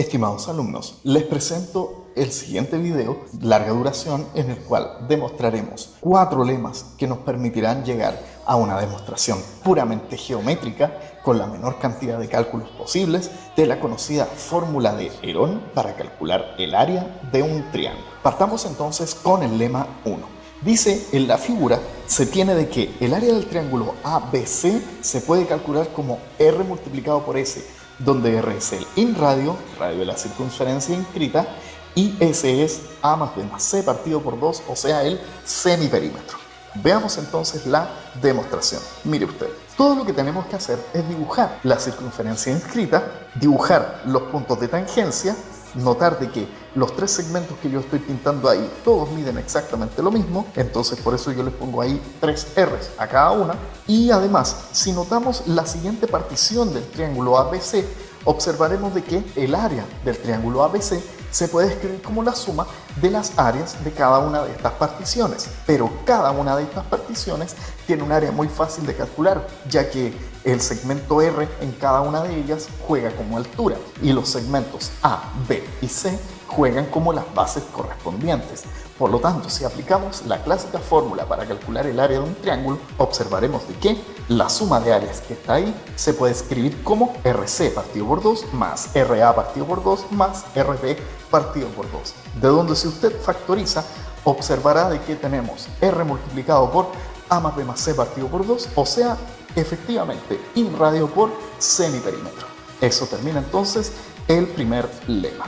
Estimados alumnos, les presento el siguiente video, larga duración, en el cual demostraremos 4 lemas que nos permitirán llegar a una demostración puramente geométrica con la menor cantidad de cálculos posibles de la conocida fórmula de Herón para calcular el área de un triángulo. Partamos entonces con el lema 1. Dice en la figura, se tiene de que el área del triángulo ABC se puede calcular como R multiplicado por S, donde R es el inradio, radio de la circunferencia inscrita, y S es A más B más C partido por 2, o sea, el semiperímetro. Veamos entonces la demostración. Mire usted, todo lo que tenemos que hacer es dibujar la circunferencia inscrita, dibujar los puntos de tangencia, notar de que los 3 segmentos que yo estoy pintando ahí, todos miden exactamente lo mismo, entonces por eso yo les pongo ahí 3 R's a cada una. Y además, si notamos la siguiente partición del triángulo ABC, observaremos de que el área del triángulo ABC se puede escribir como la suma de las áreas de cada una de estas particiones, pero cada una de estas particiones tiene un área muy fácil de calcular, ya que el segmento R en cada una de ellas juega como altura y los segmentos A, B y C juegan como las bases correspondientes. Por lo tanto, si aplicamos la clásica fórmula para calcular el área de un triángulo, observaremos de que la suma de áreas que está ahí se puede escribir como RC partido por 2 más RA partido por 2 más RB partido por 2. De donde si usted factoriza, observará de que tenemos R multiplicado por A más B más C partido por 2, o sea, efectivamente, inradio por semiperímetro. Eso termina entonces el primer lema.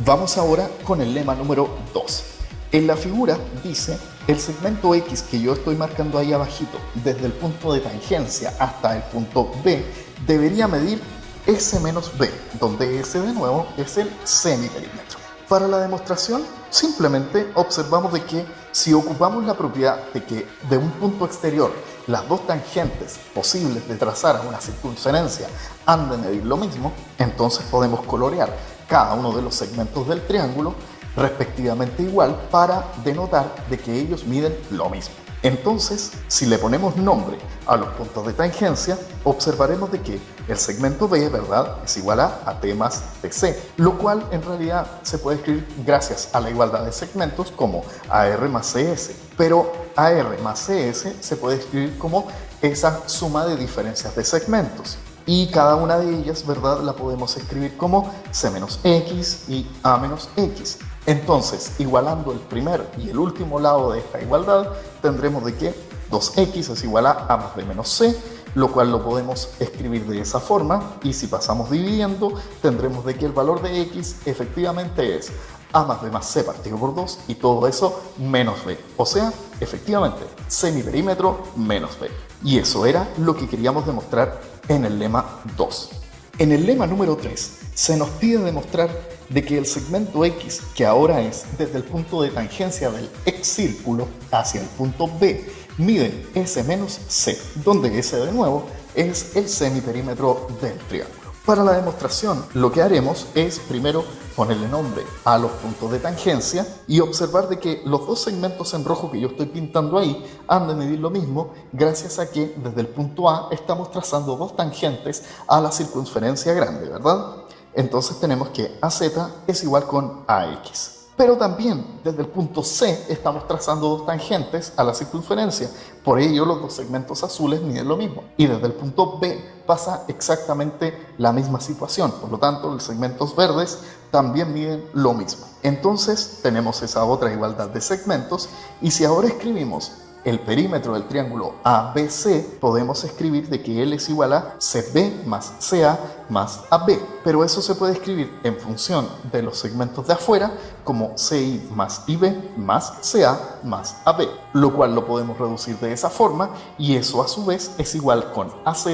Vamos ahora con el lema número 2. En la figura dice, el segmento X que yo estoy marcando ahí abajito, desde el punto de tangencia hasta el punto B, debería medir S menos B, donde S de nuevo es el semiperímetro. Para la demostración, simplemente observamos de que si ocupamos la propiedad de que de un punto exterior las 2 tangentes posibles de trazar a una circunferencia han de medir lo mismo, entonces podemos colorear cada uno de los segmentos del triángulo respectivamente igual para denotar de que ellos miden lo mismo. Entonces, si le ponemos nombre a los puntos de tangencia, observaremos de que el segmento B, ¿verdad?, es igual a AT más TC, lo cual en realidad se puede escribir gracias a la igualdad de segmentos como AR más CS, pero AR más CS se puede escribir como esa suma de diferencias de segmentos. Y cada una de ellas, ¿verdad?, la podemos escribir como C menos X y A menos X. Entonces, igualando el primer y el último lado de esta igualdad, tendremos de que 2X es igual a más B menos C, lo cual lo podemos escribir de esa forma, y si pasamos dividiendo, tendremos de que el valor de X efectivamente es A más B más C partido por 2, y todo eso menos B, o sea, efectivamente, semiperímetro menos B. Y eso era lo que queríamos demostrar en el lema 2. En el lema número 3 se nos pide demostrar de que el segmento X, que ahora es desde el punto de tangencia del X círculo hacia el punto B, mide S menos C, donde S de nuevo es el semiperímetro del triángulo. Para la demostración, lo que haremos es primero ponerle nombre a los puntos de tangencia y observar de que los 2 segmentos en rojo que yo estoy pintando ahí han de medir lo mismo, gracias a que desde el punto A estamos trazando 2 tangentes a la circunferencia grande, ¿verdad? Entonces tenemos que AZ es igual con AX. Pero también desde el punto C estamos trazando 2 tangentes a la circunferencia, por ello los 2 segmentos azules miden lo mismo. Y desde el punto B pasa exactamente la misma situación, por lo tanto los segmentos verdes también miden lo mismo. Entonces tenemos esa otra igualdad de segmentos, y si ahora escribimos el perímetro del triángulo ABC, podemos escribir de que él es igual a CB más CA más AB, pero eso se puede escribir en función de los segmentos de afuera como CI más IB más CA más AB, lo cual lo podemos reducir de esa forma, y eso a su vez es igual con AZ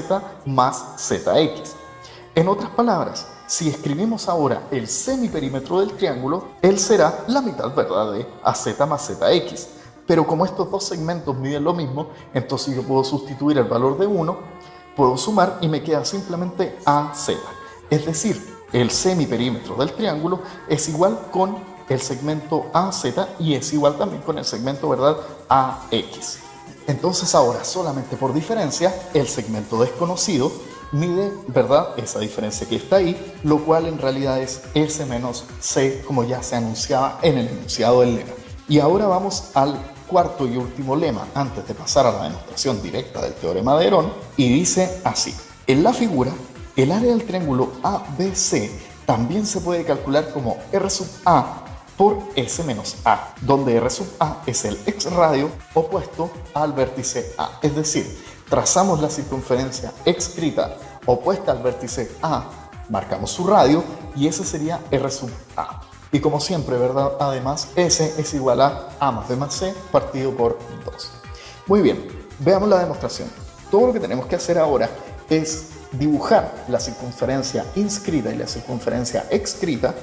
más ZX. En otras palabras, si escribimos ahora el semiperímetro del triángulo, él será la mitad, ¿verdad?, de AZ más ZX. Pero como estos 2 segmentos miden lo mismo, entonces yo puedo sustituir el valor de 1, puedo sumar y me queda simplemente AZ. Es decir, el semiperímetro del triángulo es igual con el segmento AZ y es igual también con el segmento, ¿verdad?, AX. Entonces ahora, solamente por diferencia, el segmento desconocido mide, ¿verdad?, esa diferencia que está ahí, lo cual en realidad es S menos C, como ya se anunciaba en el enunciado del lema. Y ahora vamos al cuarto y último lema antes de pasar a la demostración directa del teorema de Herón, y dice así: en la figura, el área del triángulo ABC también se puede calcular como R sub A por S menos A, donde R sub A es el exradio opuesto al vértice A. Es decir, trazamos la circunferencia excrita opuesta al vértice A, marcamos su radio y ese sería R sub A. Y como siempre, ¿verdad?, además, S es igual a A más B más C partido por 2. Muy bien, veamos la demostración. Todo lo que tenemos que hacer ahora es dibujar la circunferencia inscrita y la circunferencia excrita,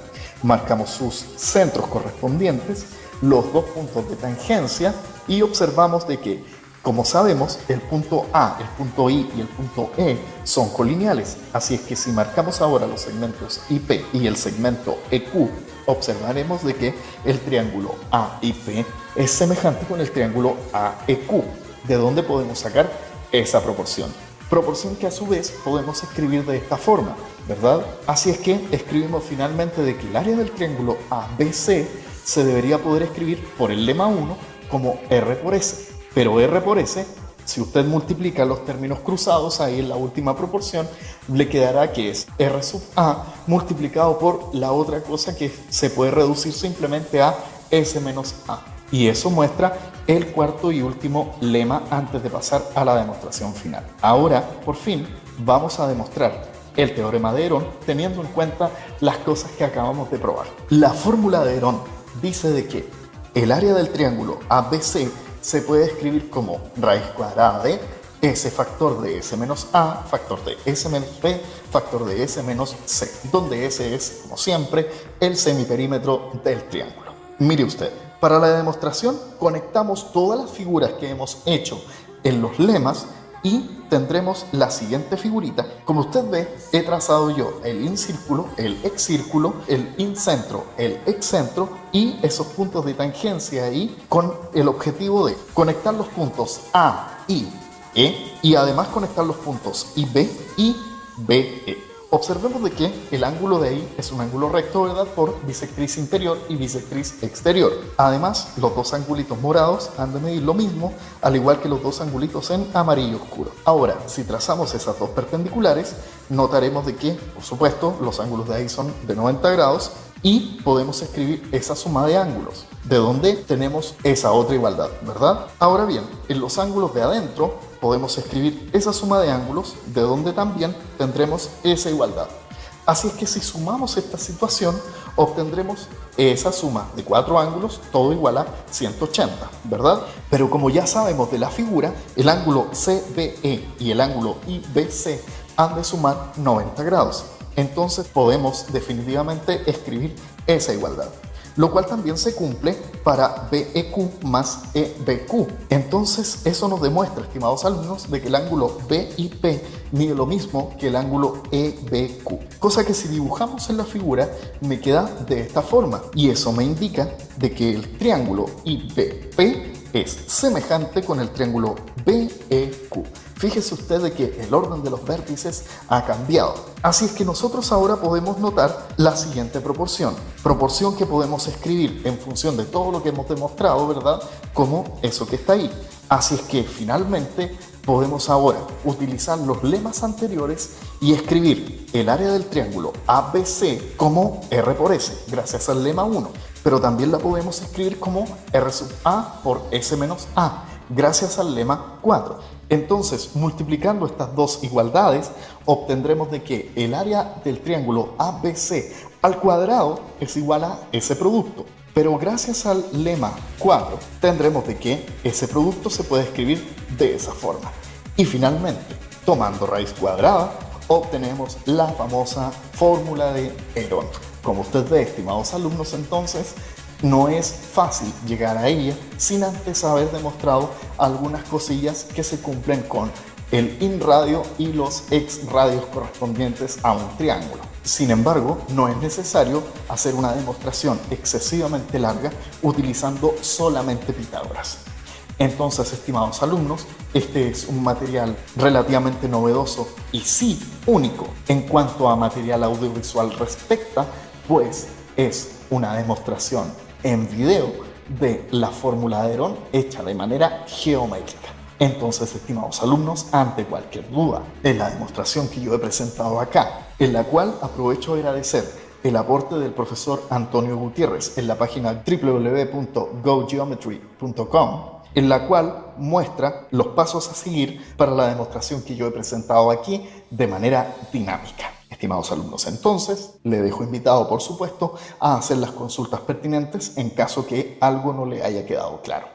marcamos sus centros correspondientes, los dos puntos de tangencia y observamos de que, como sabemos, el punto A, el punto I y el punto E son colineales, así es que si marcamos ahora los segmentos IP y el segmento EQ, observaremos de que el triángulo AIP es semejante con el triángulo AEQ, de donde podemos sacar esa proporción. Proporción que a su vez podemos escribir de esta forma, ¿verdad? Así es que escribimos finalmente de que el área del triángulo ABC se debería poder escribir por el lema 1 como R por S. Pero R por S, si usted multiplica los términos cruzados ahí en la última proporción, le quedará que es R sub A multiplicado por la otra cosa que se puede reducir simplemente a S menos A. Y eso muestra el cuarto y último lema antes de pasar a la demostración final. Ahora, por fin, vamos a demostrar el teorema de Herón teniendo en cuenta las cosas que acabamos de probar. La fórmula de Herón dice de que el área del triángulo ABC se puede escribir como raíz cuadrada de S factor de S menos A, factor de S menos B, factor de S menos C, donde S es, como siempre, el semiperímetro del triángulo. Mire usted, para la demostración conectamos todas las figuras que hemos hecho en los lemas y tendremos la siguiente figurita. Como usted ve, he trazado yo el incírculo, el excírculo, el incentro, el excentro y esos puntos de tangencia ahí con el objetivo de conectar los puntos A, I, E y además conectar los puntos IB y BE. Observemos de que el ángulo de ahí es un ángulo recto, ¿verdad?, por bisectriz interior y bisectriz exterior. Además, los dos angulitos morados han de medir lo mismo, al igual que los dos angulitos en amarillo oscuro. Ahora, si trazamos esas dos perpendiculares, notaremos de que, por supuesto, los ángulos de ahí son de 90 grados y podemos escribir esa suma de ángulos, de donde tenemos esa otra igualdad, ¿verdad? Ahora bien, en los ángulos de adentro podemos escribir esa suma de ángulos, de donde también tendremos esa igualdad. Así es que si sumamos esta situación, obtendremos esa suma de 4 ángulos, todo igual a 180, ¿verdad? Pero como ya sabemos de la figura, el ángulo CBE y el ángulo IBC han de sumar 90 grados. Entonces podemos definitivamente escribir esa igualdad, lo cual también se cumple para BEQ más EBQ. Entonces eso nos demuestra, estimados alumnos, de que el ángulo BIP mide lo mismo que el ángulo EBQ, cosa que si dibujamos en la figura me queda de esta forma, y eso me indica de que el triángulo IBP es semejante con el triángulo BEQ. Fíjese usted de que el orden de los vértices ha cambiado. Así es que nosotros ahora podemos notar la siguiente proporción que podemos escribir en función de todo lo que hemos demostrado, ¿verdad?, como eso que está ahí. Así es que finalmente podemos ahora utilizar los lemas anteriores y escribir el área del triángulo ABC como R por S, gracias al lema 1. Pero también la podemos escribir como R sub A por S menos A, gracias al lema 4. Entonces, multiplicando estas dos igualdades, obtendremos de que el área del triángulo ABC al cuadrado es igual a ese producto. Pero gracias al lema 4, tendremos de que ese producto se puede escribir de esa forma. Y finalmente, tomando raíz cuadrada, obtenemos la famosa fórmula de Herón. Como usted ve, estimados alumnos, entonces, no es fácil llegar a ella sin antes haber demostrado algunas cosillas que se cumplen con el inradio y los exradios correspondientes a un triángulo. Sin embargo, no es necesario hacer una demostración excesivamente larga utilizando solamente Pitágoras. Entonces, estimados alumnos, este es un material relativamente novedoso y sí único en cuanto a material audiovisual respecta, pues es una demostración en video de la fórmula de Herón hecha de manera geométrica. Entonces, estimados alumnos, ante cualquier duda en la demostración que yo he presentado acá, en la cual aprovecho de agradecer el aporte del profesor Antonio Gutiérrez en la página www.gogeometry.com, en la cual muestra los pasos a seguir para la demostración que yo he presentado aquí de manera dinámica. Estimados alumnos, entonces, le dejo invitado, por supuesto, a hacer las consultas pertinentes en caso que algo no le haya quedado claro.